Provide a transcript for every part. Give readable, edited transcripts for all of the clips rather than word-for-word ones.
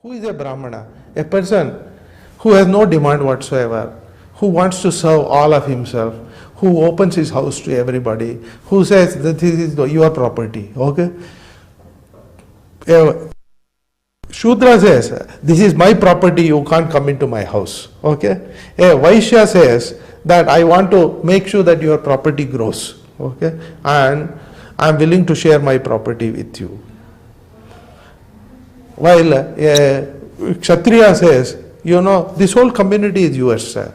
Who is a brahmana? A person who has no demand whatsoever, who wants to serve all of himself, who opens his house to everybody, who says that this is your property. Okay? A Shudra says, this is my property, you can't come into my house. Okay? A Vaishya says that I want to make sure that your property grows. Okay? And I am willing to share my property with you. While a Kshatriya says, this whole community is yours, sir.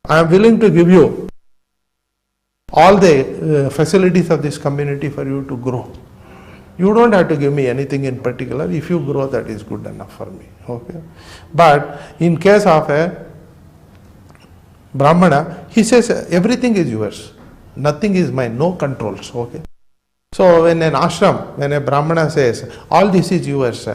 I am willing to give you all the facilities of this community for you to grow. You don't have to give me anything in particular. If you grow, that is good enough for me. Okay. But in case of a Brahmana, he says everything is yours. Nothing is mine, no controls. Okay. So in an ashram, when a Brahmana says, all this is yours,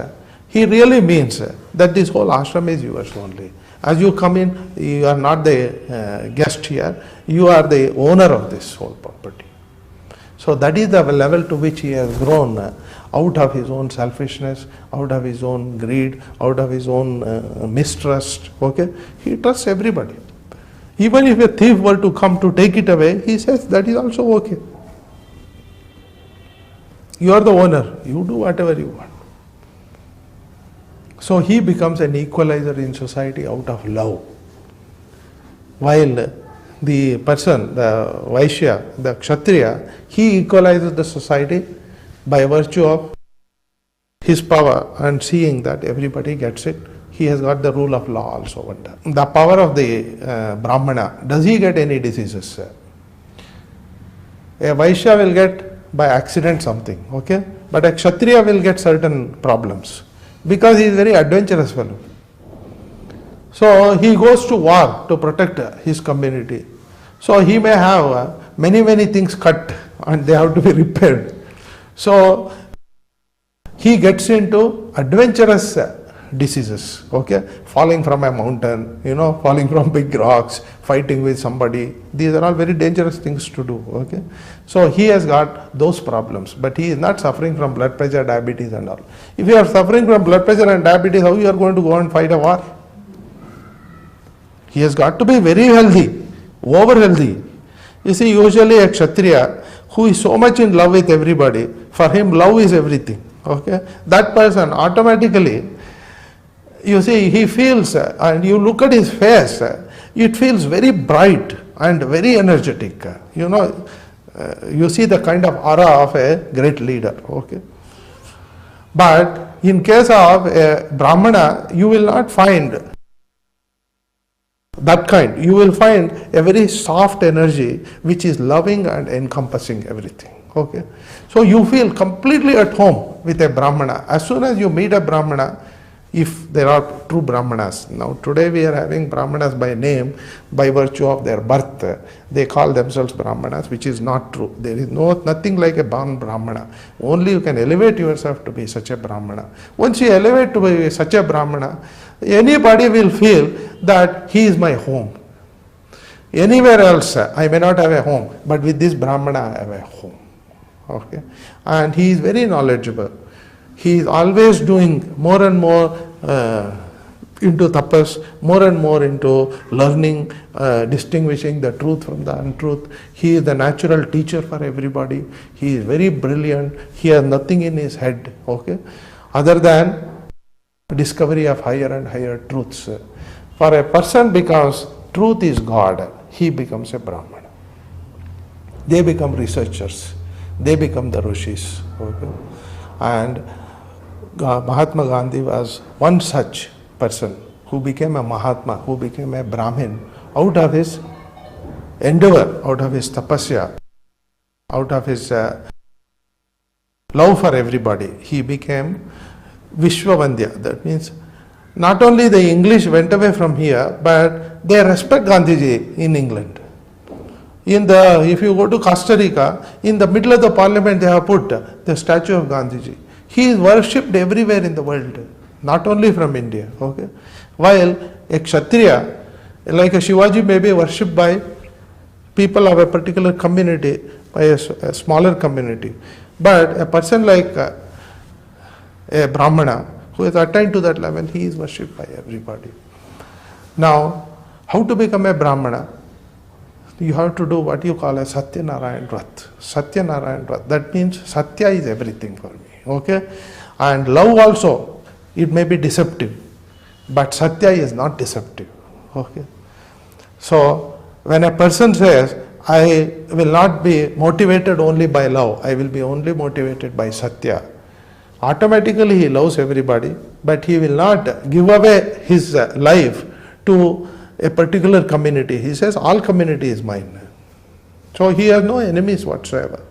he really means that this whole ashram is yours only. As you come in, you are not the guest here, you are the owner of this whole property. So that is the level to which he has grown out of his own selfishness, out of his own greed, out of his own mistrust. Okay? He trusts everybody. Even if a thief were to come to take it away, he says that is also okay. You are the owner, you do whatever you want. So he becomes an equalizer in society out of love. While the person, the Vaishya, the Kshatriya, he equalizes the society by virtue of his power and seeing that everybody gets it. He has got the rule of law also. The power of the Brahmana, does he get any diseases? A Vaishya will get by accident something, okay? But a Kshatriya will get certain problems because he is very adventurous fellow. So he goes to war to protect his community. So he may have many things cut and they have to be repaired. So he gets into adventurous diseases, okay? Falling from a mountain, falling from big rocks, fighting with somebody. These are all very dangerous things to do, okay? So he has got those problems, but he is not suffering from blood pressure, diabetes and all. If you are suffering from blood pressure and diabetes, how you are going to go and fight a war? He has got to be very healthy, over healthy. You see, usually a Kshatriya who is so much in love with everybody, for him love is everything, okay? That person automatically, you see, he feels, and you look at his face, it feels very bright and very energetic. You see the kind of aura of a great leader. Okay. But in case of a Brahmana, you will not find that kind. You will find a very soft energy which is loving and encompassing everything. Okay. So you feel completely at home with a Brahmana. As soon as you meet a Brahmana, if there are true Brahmanas. Now today we are having Brahmanas by name, by virtue of their birth. They call themselves Brahmanas, which is not true. There is nothing like a born Brahmana. Only you can elevate yourself to be such a Brahmana. Once you elevate to be such a Brahmana, anybody will feel that he is my home. Anywhere else I may not have a home, but with this Brahmana I have a home. Okay? And he is very knowledgeable. He is always doing more and more into tapas, more and more into learning, distinguishing the truth from the untruth. He is the natural teacher for everybody. He is very brilliant. He has nothing in his head, okay, other than discovery of higher and higher truths. For a person, because truth is God, he becomes a Brahmana. They become researchers. They become the Rishis. Okay? And Mahatma Gandhi was one such person who became a Mahatma, who became a Brahmin out of his endeavor, out of his tapasya, out of his love for everybody. He became Vishwavandya. That means not only the English went away from here, but they respect Gandhiji in England. If you go to Costa Rica, in the middle of the parliament they have put the statue of Gandhiji. He is worshipped everywhere in the world, not only from India. Okay? While a Kshatriya, like a Shivaji, may be worshipped by people of a particular community, by a smaller community. But a person like a Brahmana who has attained to that level, he is worshipped by everybody. Now, how to become a Brahmana? You have to do what you call a Satya Narayan Vrat. Satya Narayan Vrat. That means Satya is everything for me. Okay? And love also, it may be deceptive, but Satya is not deceptive. Okay? So, when a person says, I will not be motivated only by love, I will be only motivated by Satya, automatically he loves everybody, but he will not give away his life to a particular community. He says, all community is mine. So he has no enemies whatsoever.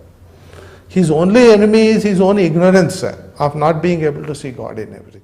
His only enemy is his own ignorance of not being able to see God in everything.